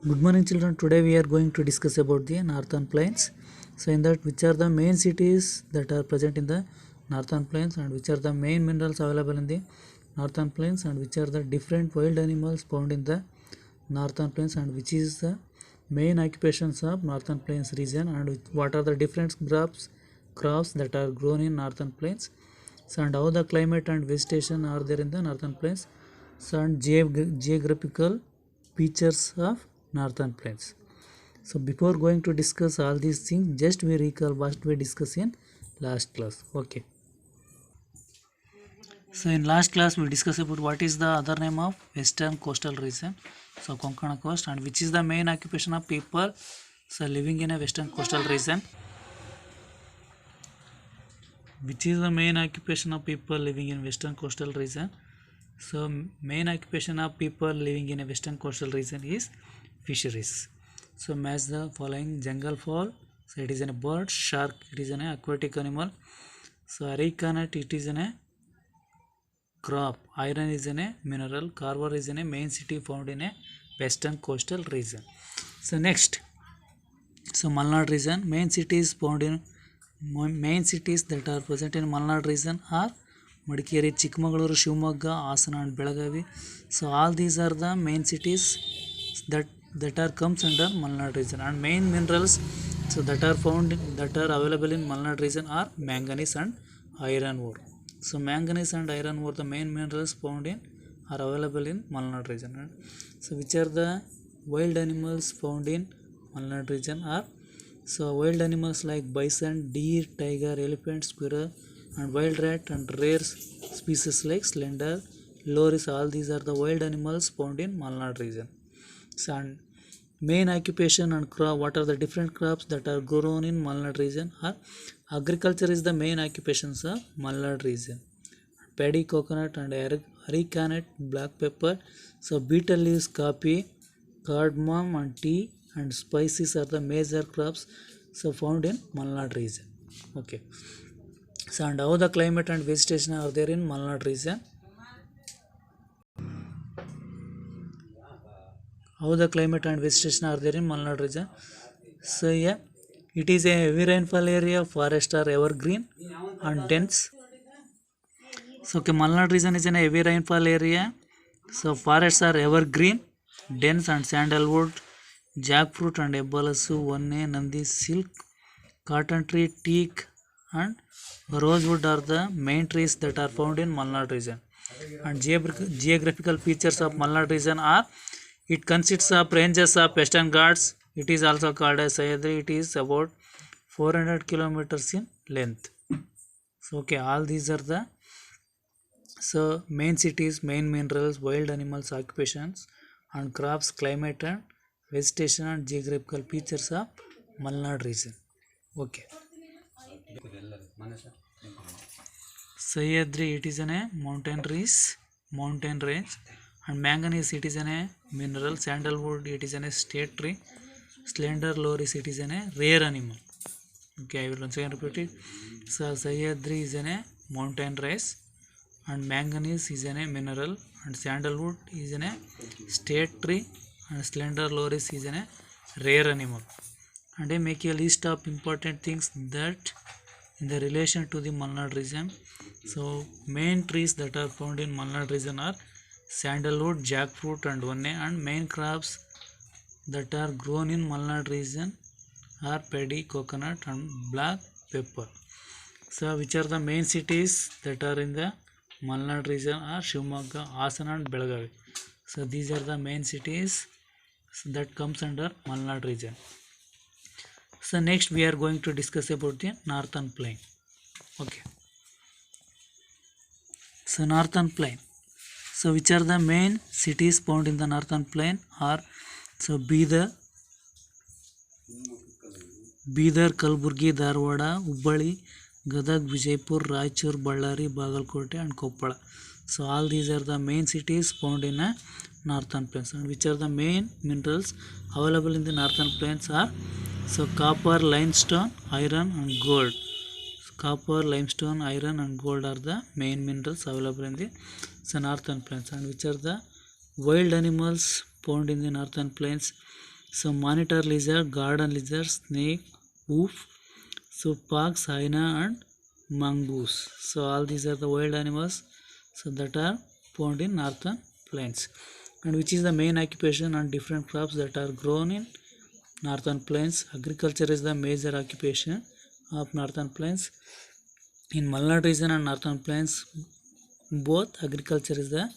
Good morning children. Today we are going to discuss about the Northern Plains. So in that, which are the main cities that are present in the Northern Plains, and which are the main minerals available in the Northern Plains, and which are the different wild animals found in the Northern Plains, and which is the main occupations of Northern Plains region, and what are the different crops that are grown in Northern Plains. So and how the climate and vegetation are there in the Northern Plains. So and geographical features of Northern Plains. So before going to discuss all these things, just we recall what we discussed in last class. Okay. So in last class we discussed about what is the other name of Western Coastal Region. So Konkana Coast, and which is the main occupation of people so living in a Western Coastal Region. Which is the main occupation of people living in Western Coastal Region. So main occupation of people living in a Western Coastal Region is fisheries. So match the following: jungle fowl, so it is a bird; shark, it is an aquatic animal; so arecanut, it is a crop; iron is a mineral; Carver is a main city found in a Western Coastal Region. So next, so Malnad region, main cities found in main cities that are present in Malnad region are Madikeri, Chikmagaluru, Shivamogga, Hasana and Belagavi. So all these are the main cities that are comes under Malnad region, and main minerals so that are available in Malnad region are manganese and iron ore. So manganese and iron ore, the main minerals found in are available in Malnad region. And so which are the wild animals found in Malnad region are, so wild animals like bison, deer, tiger, elephant, squirrel and wild rat, and rare species like slender, loris, all these are the wild animals found in Malnad region. So and main occupation and crop, what are the different crops that are grown in Malnad region are, agriculture is the main occupations of Malnad region. Paddy, coconut and arecanut, black pepper, so betel leaves, coffee, cardamom and tea and spices are the major crops so found in Malnad region. Okay. So and how the climate and vegetation are there in Malnad region. How the climate and vegetation are there in Malnad region. So yeah, it is a heavy rainfall area, forests are evergreen and dense. So okay, Malnad region is a heavy rainfall area. So forests are evergreen, dense and sandalwood, jackfruit and ebbalasu, one nandi, silk, cotton tree, teak and rosewood are the main trees that are found in Malnad region. And geographical features of Malnad region are, it consists of ranges of Western Ghats. It is also called as Sahyadri. It is about 400 kilometers in length. So okay, all these are the so main cities, main minerals, wild animals, occupations and crops, climate and vegetation and geographical features of Malnad region. Okay. Sahyadri, it is a mountain range, and manganese, it is a mineral; sandalwood, it is a state tree; slender loris, it is a rare animal. Okay, I will once again repeat it. So Sahyadri is a mountain range, and manganese is a mineral, and sandalwood is a state tree, and slender loris is a rare animal. And I make a list of important things that in the relation to the Malnad region. So main trees that are found in Malnad region are sandalwood, jackfruit and one, and main crops that are grown in Malnad region are paddy, coconut and black pepper. So which are the main cities that are in the Malnad region are Shivamogga, Hasana and Belagavi. So these are the main cities that comes under Malnad region. So next we are going to discuss about the Northern Plain. Okay. So Northern Plain. So which are the main cities found in the Northern Plain are, so Bidar, Kalburgi, Dharwada, Hubbali, Gadag, Vijaypur, Raichur, Ballari, Bagalkote and Koppala. So all these are the main cities found in a Northern Plains. And which are the main minerals available in the Northern Plains are, so copper, limestone, iron and gold. So copper, limestone, iron and gold are the main minerals available in the Northern Plains. And which are the wild animals found in the Northern Plains So monitor lizard, garden lizard, snake, wolf, so fox, hyena and mongoose. So all these are the wild animals so that are found in northern plains. And which is the main occupation and different crops that are grown in northern plains. Agriculture is the major occupation of northern plains. In Malnad region and northern plains, both agriculture is the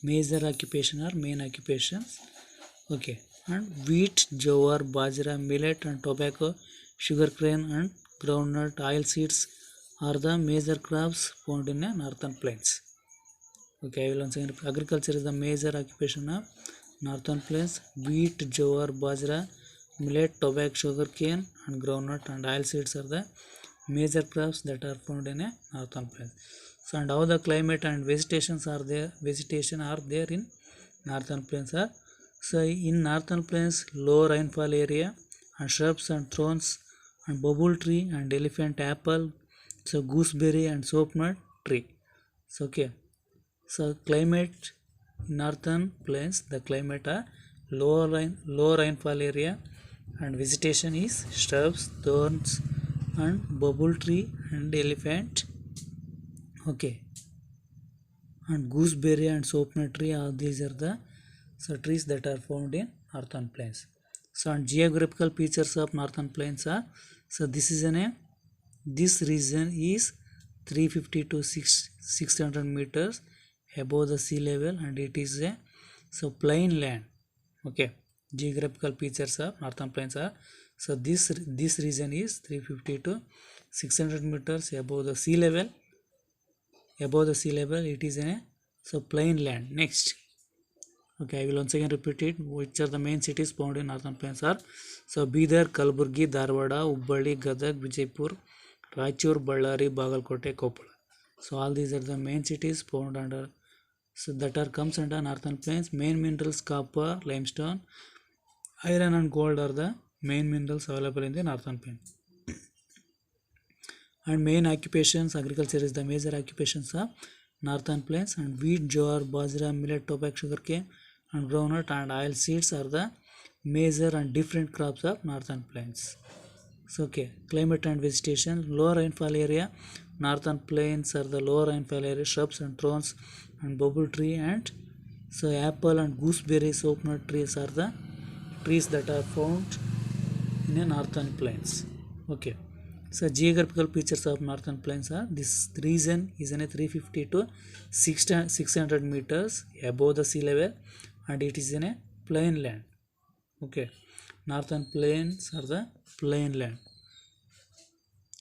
major occupation or main occupations. Okay, and wheat, jowar, bajra, millet and tobacco, sugarcane and groundnut, oil seeds are the major crops found in the northern plains. Okay, I will once again repeat. Agriculture is the major occupation of northern plains. Wheat, jowar, bajra, millet, tobacco, sugarcane and groundnut and oil seeds are the major crops that are found in a northern plains. So and how the climate and vegetation are there in northern plains are, so in northern plains low rainfall area and shrubs and thorns and bubble tree and elephant apple, so gooseberry and soapnut tree. So okay, so climate in northern plains, the climate are low rainfall area and vegetation is shrubs, thorns and bubble tree and elephant. Okay, and gooseberry and soapnut tree, all these are the trees that are found in northern plains. So and geographical features of northern plains are, so this is this region is 350 to 600 meters above the sea level and it is a plain land. Okay, geographical features of northern plains are, so this region is 350 to 600 meters above the sea level. It is a plain land. Next, okay, I will once again repeat it. Which are the main cities found in northern plains are, so Bidar, Kalburgi, Dharwada, Hubballi, Gadag, Vijaypur, Raichur, Ballari, Bagalkote, Koppal. So all these are the main cities found under, so that are comes under northern plains. Main minerals copper, limestone, iron and gold are the main minerals available in the northern plains. And main occupations, agriculture is the major occupations of northern plains, and wheat, jowar, bajra, millet, tobacco, sugarcane and groundnut and oil seeds are the major and different crops of northern plains. So okay, climate and vegetation, low rainfall area, northern plains are the low rainfall area, shrubs and thorns and bubble tree and so apple and gooseberry, soapnut trees are the trees that are found in the northern plains. Okay, so geographical features of northern plains are, this region is in a 350 to 600 meters above the sea level and it is in a plain land. Okay, northern plains are the plain land.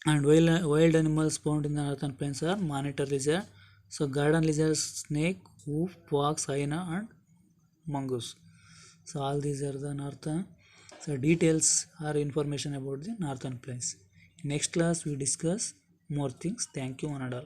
And wild animals found in the northern plains are monitor lizard, so garden lizard, snake, wolf, fox, hyena and mongoose. So all these are the northern, so details or information about the northern plains. Next class we discuss more things. Thank you one and all.